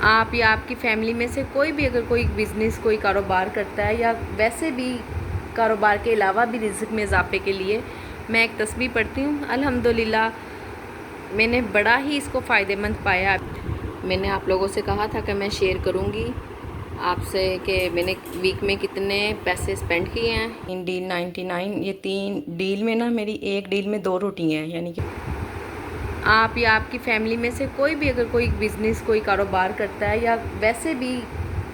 आप या आपकी फैमिली में से कोई भी अगर कोई बिज़नेस कोई कारोबार करता है या वैसे भी कारोबार के अलावा भी रिज़्क में इजाफे के लिए मैं एक तस्बीह पढ़ती हूँ। अल्हम्दुलिल्लाह मैंने बड़ा ही इसको फ़ायदेमंद पाया। मैंने आप लोगों से कहा था कि मैं शेयर करूँगी आपसे कि मैंने वीक में कितने पैसे स्पेंड किए हैं। 3 डील 99, ये 3 डील में ना मेरी एक डील में 2 रोटी हैं। यानी कि आप या आपकी फैमिली में से कोई भी अगर कोई बिज़नेस कोई कारोबार करता है या वैसे भी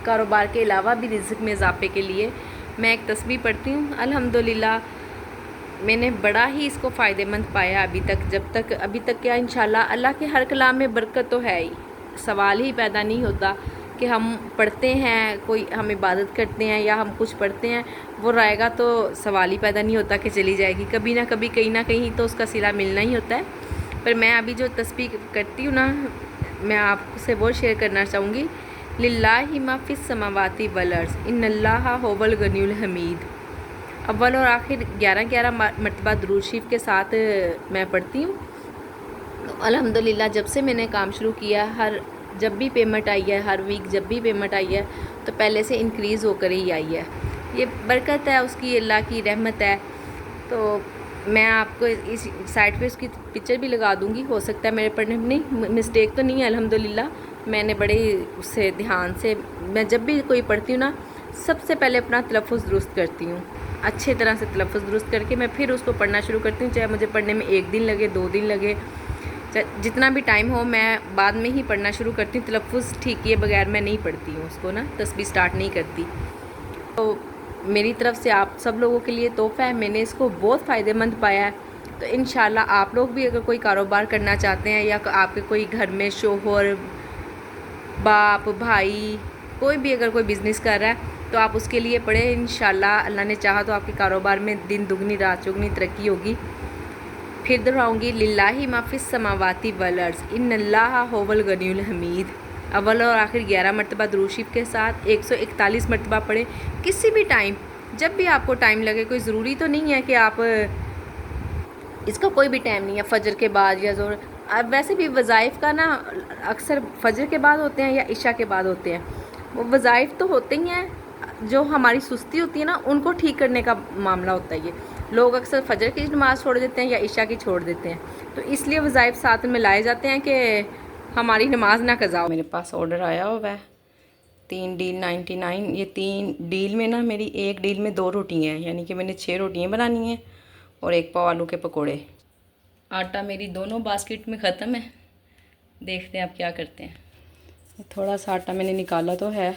कारोबार के अलावा भी रिज़्क में इजाफे के लिए मैं एक तस्बीह पढ़ती हूँ। अल्हम्दुलिल्लाह मैंने बड़ा ही इसको फ़ायदेमंद पाया अभी तक क्या इंशाल्लाह अल्लाह के हर कलाम में बरकत तो है ही। सवाल ही पैदा नहीं होता कि हम पढ़ते हैं, कोई हम इबादत करते हैं या हम कुछ पढ़ते हैं वो रहेगा, तो सवाल ही पैदा नहीं होता कि चली जाएगी। कभी ना कभी कहीं ना कहीं तो उसका सिला मिलना ही होता है। पर मैं अभी जो तस्बीह करती हूँ ना, मैं आपसे वो शेयर करना चाहूँगी। लिल्लाहि मा फिस समावाति वल अर्ज़ इन्नल्लाहा हुवल गनियुल हमीद। अव्वल और आखिर 11 मरतबा दुरूद शरीफ के साथ मैं पढ़ती हूँ। तो अल्हम्दुलिल्लाह जब से मैंने काम शुरू किया, जब भी पेमेंट आई है, हर वीक जब भी पेमेंट आई है तो पहले से इंक्रीज़ होकर ही आई है। ये बरकत है उसकी, अल्लाह की रहमत है। तो मैं आपको इस साइट पे उसकी पिक्चर भी लगा दूंगी। हो सकता है मेरे पढ़ने में नहीं मिस्टेक तो नहीं है, अल्हम्दुलिल्लाह मैंने बड़े उससे ध्यान से, मैं जब भी कोई पढ़ती हूँ ना सबसे पहले अपना तलफ़ुज़ दुरुस्त करती हूँ। अच्छे तरह से तलफ़ुज़ दुरुस्त करके मैं फिर उसको पढ़ना शुरू करती हूँ। चाहे मुझे पढ़ने में 1 दिन लगे, 2 दिन लगे, जितना भी टाइम हो, मैं बाद में ही पढ़ना शुरू करती हूँ। तलफ़ुज़ ठीक किए बगैर मैं नहीं पढ़ती हूँ उसको ना, तस्बीह स्टार्ट नहीं करती। तो मेरी तरफ से आप सब लोगों के लिए तोहफ़ा है, मैंने इसको बहुत फ़ायदेमंद पाया है। तो इंशाल्लाह आप लोग भी अगर कोई कारोबार करना चाहते हैं या आपके कोई घर में शोहर, बाप, भाई कोई भी अगर कोई बिज़नेस कर रहा है तो आप उसके लिए पढ़ें। इंशाल्लाह अल्लाह ने चाहा तो आपके कारोबार में दिन दुगनी रात चौगनी तरक्की होगी। फिर दोहराऊँगी, लिल्लाहि मा फिस समावाति वल अर्ज़ इन्नल्लाहा हुवल गनियुल हमीद। अव्वल और आखिर 11 मरतबा दुरूद शरीफ के साथ 141 मरतबा पढ़ें किसी भी टाइम, जब भी आपको टाइम लगे। कोई ज़रूरी तो नहीं है कि आप, इसका कोई भी टाइम नहीं है, फ़जर के बाद या ज़ोर। अब वैसे भी वज़ाइफ़ का ना अक्सर फ़जर के बाद होते हैं या इशा के बाद होते हैं। वो वज़ाइफ़ तो होते ही हैं, जो हमारी सुस्ती होती है ना उनको ठीक करने का मामला होता है। ये लोग अक्सर फ़जर की नमाज़ छोड़ देते हैं या इशा की छोड़ देते हैं, तो इसलिए वज़ाइफ़ साथ में लाए जाते हैं कि हमारी नमाज ना कज़ा हो। मेरे पास ऑर्डर आया हुआ है 3 डील 99, ये 3 डील में ना मेरी एक डील में 2 रोटियाँ हैं। यानी कि मैंने 6 रोटियाँ बनानी हैं और 1 पाव आलू के पकोड़े। आटा मेरी दोनों बास्केट में ख़त्म है। देखते हैं आप क्या करते हैं। थोड़ा सा आटा मैंने निकाला तो है,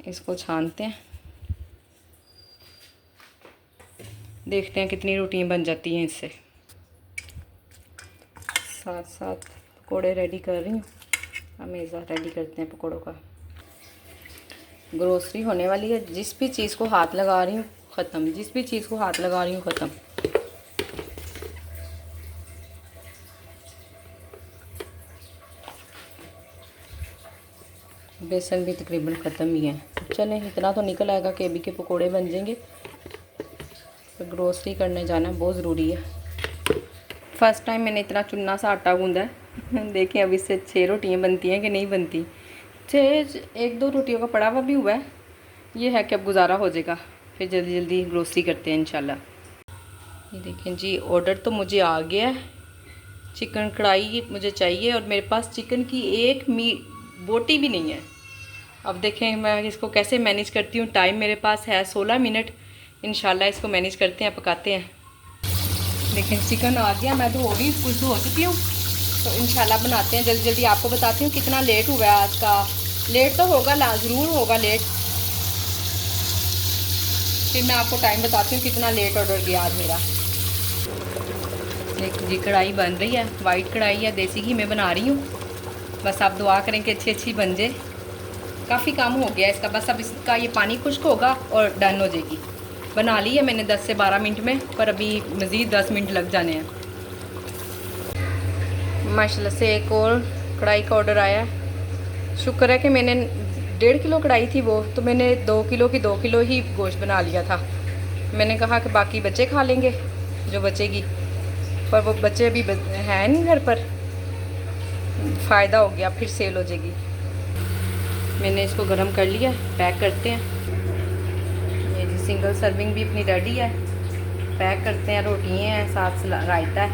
इसको छानते हैं, देखते हैं कितनी रोटियाँ बन जाती हैं इससे। साथ साथ पकोड़े रेडी कर रही हूँ। अमेज़ा रेडी करते हैं पकोड़ों का। ग्रोसरी होने वाली है, जिस भी चीज़ को हाथ लगा रही हूँ ख़त्म, जिस भी चीज़ को हाथ लगा रही हूँ ख़त्म। बेसन भी तकरीबन ख़त्म ही है। चलें, इतना तो निकल आएगा कि अभी के पकोड़े बन जाएंगे। तो ग्रोसरी करने जाना बहुत ज़रूरी है। फ़र्स्ट टाइम मैंने इतना चुन्ना सा आटा गूंदा है। देखें अब इससे 6 रोटियाँ बनती हैं कि नहीं बनती। 1-2 रोटियों का पड़ा हुआ भी हुआ है। ये है कि अब गुजारा हो जाएगा, फिर जल्दी जल्दी ग्रोसरी करते हैं इंशाल्लाह। ये देखें जी, ऑर्डर तो मुझे आ गया है। चिकन कढ़ाई मुझे चाहिए और मेरे पास चिकन की एक बोटी भी नहीं है। अब देखें मैं इसको कैसे मैनेज करती हूँ। टाइम मेरे पास है 16 मिनट। इंशाल्लाह इसको मैनेज करते हैं, पकाते हैं। लेकिन चिकन आ गया, मैं तो भी कुछ हो चुकी हूँ। तो इंशाल्लाह बनाते हैं जल्दी जल्दी। आपको बताती हूँ कितना लेट हुआ है आज का। लेट तो होगा, ज़रूर होगा लेट। फिर मैं आपको टाइम बताती हूँ कितना लेट ऑर्डर गया आज मेरा। एक जी कढ़ाई बन रही है, वाइट कढ़ाई है, देसी घी में बना रही हूँ। बस आप दुआ करें कि अच्छी बन जाए। काफ़ी काम हो गया इसका, बस अब इसका ये पानी खुश्क होगा और डन हो जाएगी। बना ली है मैंने 10 से 12 मिनट में, पर अभी मज़ीद 10 मिनट लग जाने हैं। माशाल्लाह से एक और कढ़ाई का ऑर्डर आया। शुक्र है कि मैंने 1.5 किलो कढ़ाई थी वो, तो मैंने 2 किलो की 2 किलो ही गोश्त बना लिया था। मैंने कहा कि बाकी बच्चे खा लेंगे जो बचेगी, पर वो बच्चे अभी हैं नहीं घर पर। फ़ायदा हो गया, फिर सेल हो जाएगी। मैंने इसको गर्म कर लिया, पैक करते हैं। ये जी सिंगल सर्विंग भी अपनी रेडी है, पैक करते हैं। रोटियाँ हैं, साथ रायता है,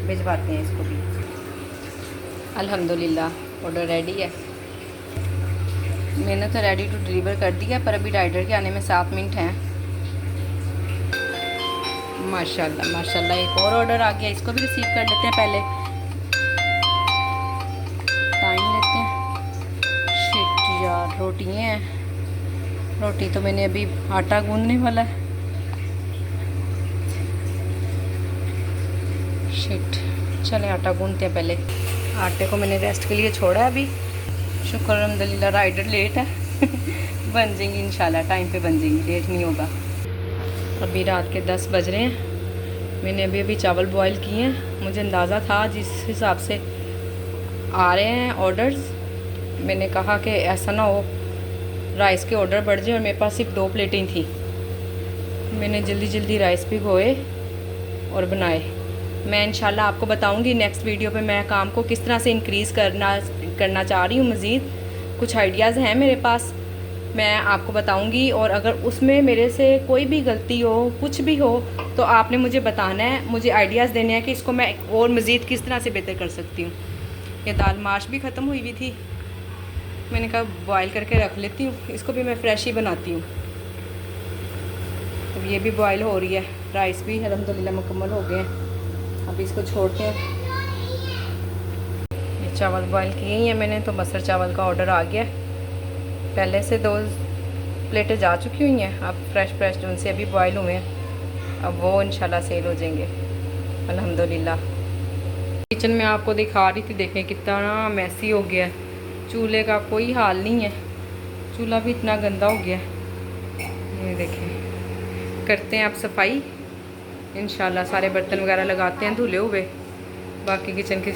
भिजवाते हैं इसको भी। अल्हम्दुलिल्लाह ऑर्डर रेडी है। मैंने तो रेडी टू डिलीवर कर दिया, पर अभी राइडर के आने में 7 मिनट हैं। माशाल्लाह माशाल्लाह, एक और ऑर्डर आ गया, इसको भी रिसीव कर लेते हैं। पहले टाइम लेते हैं। शिट यार, रोटियाँ हैं। रोटी तो मैंने अभी आटा गूंदने वाला है। शिट, चलें आटा गूंदते हैं पहले। आटे को मैंने रेस्ट के लिए छोड़ा है अभी। शुक्र अल्हम्दुलिल्लाह, राइडर लेट है बन जाएंगी इंशाल्लाह, टाइम पे बन जाएंगी, लेट नहीं होगा। अभी रात के 10 बज रहे हैं। मैंने अभी चावल बॉईल किए हैं। मुझे अंदाज़ा था जिस हिसाब से आ रहे हैं ऑर्डर्स, मैंने कहा कि ऐसा ना हो राइस के ऑर्डर बढ़ जाए। और मेरे पास सिर्फ 2 प्लेटें थी। मैंने जल्दी जल्दी राइस भिगोए और बनाए। मैं इंशाल्लाह आपको बताऊंगी नेक्स्ट वीडियो पे मैं काम को किस तरह से इंक्रीज़ करना चाह रही हूँ। मज़ीद कुछ आइडियाज़ हैं मेरे पास, मैं आपको बताऊंगी। और अगर उसमें मेरे से कोई भी गलती हो, कुछ भी हो, तो आपने मुझे बताना है, मुझे आइडियाज़ देने हैं कि इसको मैं और मज़ीद किस तरह से बेहतर कर सकती हूँ। ये दाल माश भी ख़त्म हुई थी, मैंने कहा बॉयल करके रख लेती हूँ, इसको भी मैं फ़्रेश ही बनाती हूँ। अब ये भी बॉयल हो रही है, राइस भी अल्हम्दुलिल्लाह मुकम्मल हो गए हैं। अब इसको छोड़ते हैं। ये चावल बॉयल किए ही हैं मैंने, तो मसर चावल का ऑर्डर आ गया। पहले से 2 प्लेटें जा चुकी हुई हैं, अब फ्रेश जो उनसे अभी बॉयल हुए हैं, अब वो इंशाल्लाह सेल हो जाएंगे अल्हम्दुलिल्लाह। किचन में आपको दिखा रही थी, देखें कितना मैसी हो गया है। चूल्हे का कोई हाल नहीं है, चूल्हा भी इतना गंदा हो गया है। ये देखें, करते हैं अब सफाई इंशाल्लाह। सारे बर्तन वगैरह लगाते हैं धुले हुए, बाकी किचन की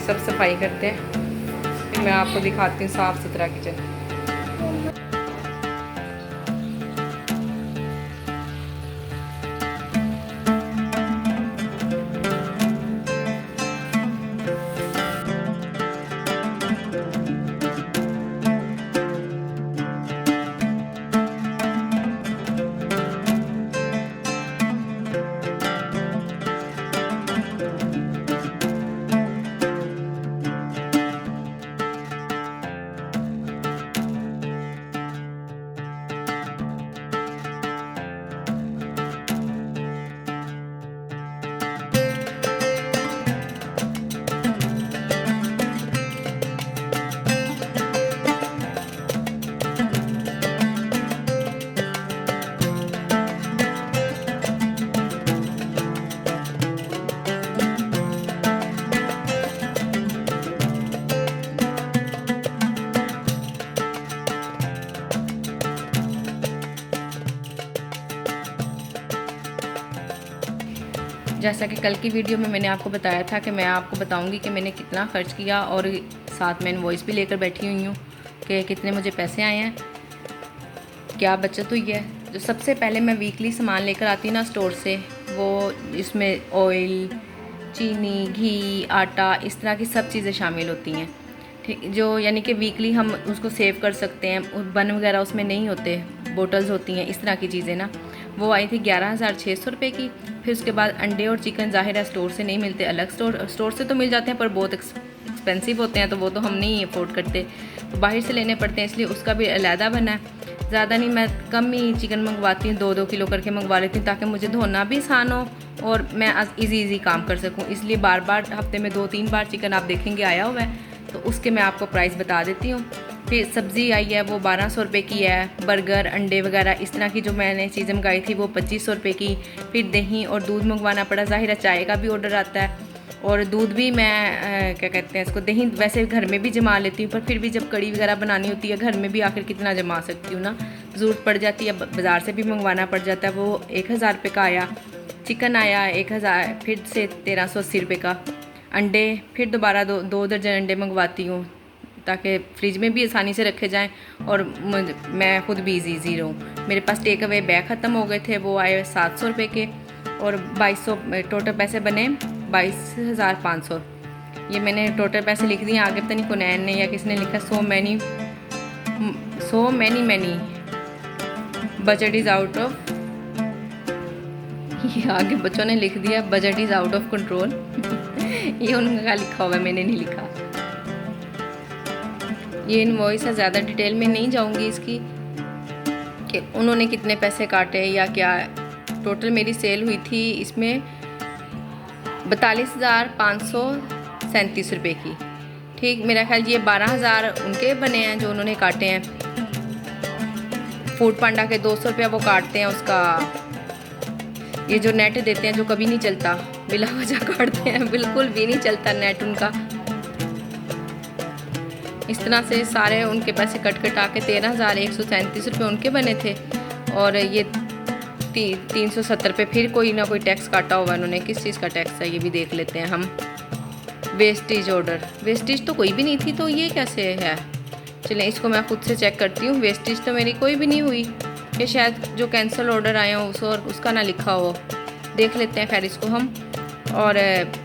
सब सफाई करते हैं, फिर मैं आपको दिखाती हूँ साफ़ सुथरा किचन। जैसा कि कल की वीडियो में मैंने आपको बताया था कि मैं आपको बताऊंगी कि मैंने कितना ख़र्च किया, और साथ में इनवॉइस भी लेकर बैठी हुई हूँ कि कितने मुझे पैसे आए हैं, क्या बचत हुई है। जो सबसे पहले मैं वीकली सामान लेकर आती हूँ ना स्टोर से, वो इसमें ऑयल, चीनी, घी, आटा, इस तरह की सब चीज़ें शामिल होती हैं। ठीक, जो यानी कि वीकली हम उसको सेव कर सकते हैं। बन वगैरह उसमें नहीं होते, बोटल्स होती हैं, इस तरह की चीज़ें ना। वो आई थी 11,600 रुपये की। फिर उसके बाद अंडे और चिकन ज़ाहिर है स्टोर से नहीं मिलते, अलग स्टोर से तो मिल जाते हैं, पर बहुत एक्सपेंसिव होते हैं, तो वो तो हम नहीं अफोर्ड करते, बाहर से लेने पड़ते हैं, इसलिए उसका भी अलहदा बना है। ज़्यादा नहीं, मैं कम ही चिकन मंगवाती हूँ, 2-2 किलो करके मंगवा लेती हूँ, ताकि मुझे धोना भी आसान हो और मैं इजी काम कर सकूँ। इसलिए बार बार हफ्ते में 2-3 बार चिकन आप देखेंगे आया हुआ है, तो उसके मैं आपको प्राइस बता देती हूँ। फिर सब्ज़ी आई है, वो 1200 रुपये की है। बर्गर, अंडे वगैरह इस तरह की जो मैंने चीज़ें मंगाई थी वो 2500 रुपये की। फिर दही और दूध मंगवाना पड़ा, ज़ाहिर है चाय का भी ऑर्डर आता है, और दूध भी मैं क्या कहते हैं इसको, दही वैसे घर में भी जमा लेती हूँ, पर फिर भी जब कड़ी वगैरह बनानी होती है घर में भी आखिर कितना जमा सकती हूँ ना, ज़रूरत पड़ जाती है, बाज़ार से भी मंगवाना पड़ जाता है। वो 1000 रुपये का आया। चिकन आया 1000, फिर से 1380 रुपये का। अंडे फिर दोबारा 2 दर्जन अंडे मंगवाती हूँ, ताकि फ्रिज में भी आसानी से रखे जाएं और मैं खुद भी ईजी रहूँ। मेरे पास टेक अवे बैग ख़त्म हो गए थे, वो आए 700 रुपये के, और 2200 टोटल पैसे बने 22,500। ये मैंने टोटल पैसे लिख दिए, आगे पता नहीं कुनैन ने या किसने लिखा, so many so many budget is out of, ये आगे बच्चों ने लिख दिया budget is out of control. ये उनका लिखा हुआ है, मैंने नहीं लिखा। ये इनवॉइस है, ज़्यादा डिटेल में नहीं जाऊंगी इसकी कि उन्होंने कितने पैसे काटे या क्या। टोटल मेरी सेल हुई थी इसमें 42,537 रुपये की। ठीक, मेरा ख्याल ये 12,000 उनके बने हैं जो उन्होंने काटे हैं। फूड पांडा के 200 रुपया वो काटते हैं उसका। ये जो नेट देते हैं जो कभी नहीं चलता, बिला वजह काटते हैं, बिल्कुल भी नहीं चलता नेट उनका। इस तरह से सारे उनके पैसे कट कटा के 13,137 रुपये उनके बने थे। और ये 370 पे फिर कोई ना कोई टैक्स काटा हुआ उन्होंने। किस चीज़ का टैक्स है ये भी देख लेते हैं हम। वेस्टेज ऑर्डर, वेस्टेज तो कोई भी नहीं थी, तो ये कैसे है? चलें इसको मैं ख़ुद से चेक करती हूँ। वेस्टेज तो मेरी कोई भी नहीं हुई, ये शायद जो कैंसिल ऑर्डर आए हो उसका ना लिखा हो। देख लेते हैं खैर इसको हम। और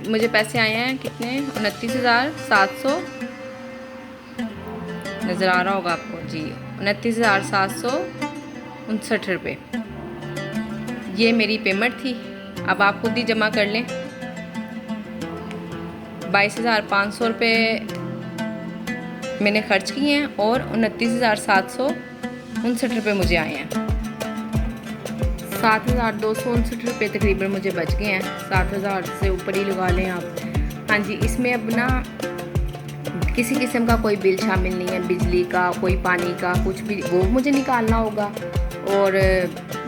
मुझे पैसे आए हैं कितने, 29,700 नज़र आ रहा होगा आपको जी, 29,759 रुपये ये मेरी पेमेंट थी। अब आप खुद ही जमा कर लें। 22,500 रुपये मैंने खर्च किए हैं और 29,759 रुपये मुझे आए हैं। 7,259 रुपये तकरीबन मुझे बच गए हैं। 7,000 से ऊपर ही लगा लें आप। हाँ जी, इसमें अब ना किसी किस्म का कोई बिल शामिल नहीं है, बिजली का, कोई पानी का, कुछ भी वो मुझे निकालना होगा। और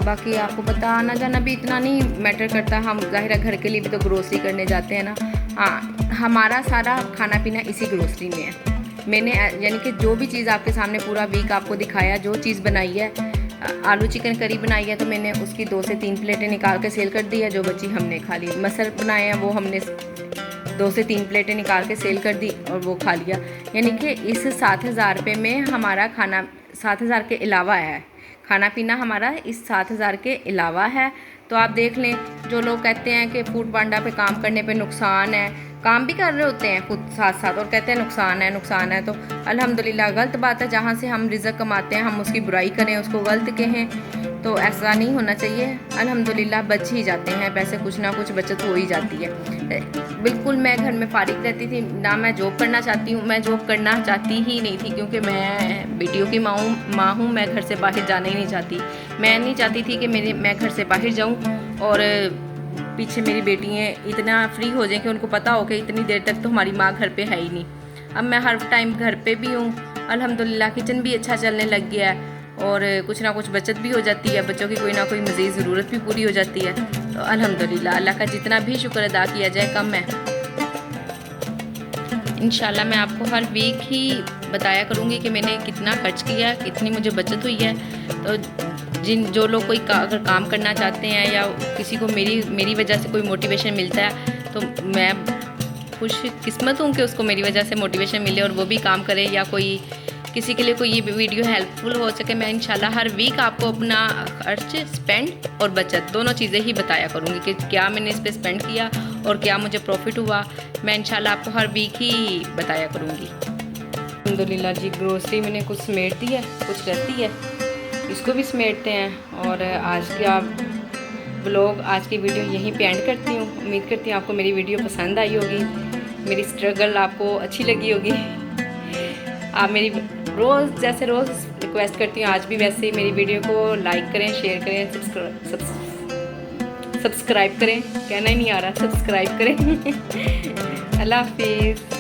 बाकी आपको पता, आना जाना भी इतना नहीं मैटर करता। हम ज़ाहिर है घर के लिए भी तो ग्रोसरी करने जाते हैं ना। हाँ, हमारा सारा खाना पीना इसी ग्रोसरी में है। मैंने यानी कि जो भी चीज़ आपके सामने पूरा वीक आपको दिखाया, जो चीज़ बनाई है, आलू चिकन करी बनाई है तो मैंने उसकी 2 से 3 प्लेटें निकाल के सेल कर दी है। जो बची हमने खा ली। मसल बनाए हैं वो हमने 2 से 3 प्लेटें निकाल के सेल कर दी और वो खा लिया। यानी कि इस 7,000 रुपये में हमारा खाना 7,000 के अलावा है। खाना पीना हमारा इस 7,000 के अलावा है। तो आप देख लें, जो लोग कहते हैं कि फूड पांडा पे काम करने पे नुकसान है, काम भी कर रहे होते हैं खुद साथ साथ और कहते हैं नुकसान है, तो अल्हम्दुलिल्लाह गलत बात है। जहाँ से हम रिज़्क़ कमाते हैं हम उसकी बुराई करें, उसको गलत कहें, तो ऐसा नहीं होना चाहिए। अल्हम्दुलिल्लाह बच ही जाते हैं पैसे, कुछ ना कुछ बचत हो ही जाती है। बिल्कुल मैं घर में फारिग रहती थी ना, मैं जॉब करना चाहती हूँ, मैं जॉब करना चाहती ही नहीं थी क्योंकि मैं बेटियों की माँ हूँ। मैं घर से बाहर जाना ही नहीं चाहती। मैं नहीं चाहती थी कि मैं घर से बाहर जाऊँ और पीछे मेरी बेटियाँ इतना फ्री हो जाएं कि उनको पता हो कि इतनी देर तक तो हमारी माँ घर पे है ही नहीं। अब मैं हर टाइम घर पे भी हूँ, अल्हम्दुलिल्लाह किचन भी अच्छा चलने लग गया है और कुछ ना कुछ बचत भी हो जाती है, बच्चों की कोई ना कोई मज़ीद ज़रूरत भी पूरी हो जाती है। तो अल्हम्दुलिल्लाह अल्लाह का जितना भी शुक्र अदा किया जाए कम है। इंशाल्लाह मैं आपको हर वीक ही बताया करूँगी कि मैंने कितना खर्च किया, कितनी मुझे बचत हुई है। तो जो लोग कोई अगर काम करना चाहते हैं या किसी को मेरी वजह से कोई मोटिवेशन मिलता है तो मैं खुश किस्मत हूँ कि उसको मेरी वजह से मोटिवेशन मिले और वो भी काम करे, या कोई किसी के लिए कोई ये वीडियो हेल्पफुल हो सके। मैं इंशाल्लाह हर वीक आपको अपना खर्च, स्पेंड और बचत दोनों चीज़ें ही बताया करूँगी कि क्या मैंने इस पर स्पेंड किया और क्या मुझे प्रॉफिट हुआ। मैं इंशाल्लाह आपको हर वीक ही बताया करूँगी। अल्हम्दुलिल्लाह जी, ग्रोसरी मैंने कुछ समेट दी है, कुछ रहती है, इसको भी समेटते हैं। और आज का व्लॉग, आज की वीडियो यहीं पे एंड करती हूँ। उम्मीद करती हूँ आपको मेरी वीडियो पसंद आई होगी, मेरी स्ट्रगल आपको अच्छी लगी होगी। आप मेरी रोज़ रिक्वेस्ट करती हूँ, आज भी वैसे ही मेरी वीडियो को लाइक करें, शेयर करें, सब्सक्राइब करें, कहना ही नहीं आ रहा, सब्सक्राइब करें। अल्लाह हाफिज़।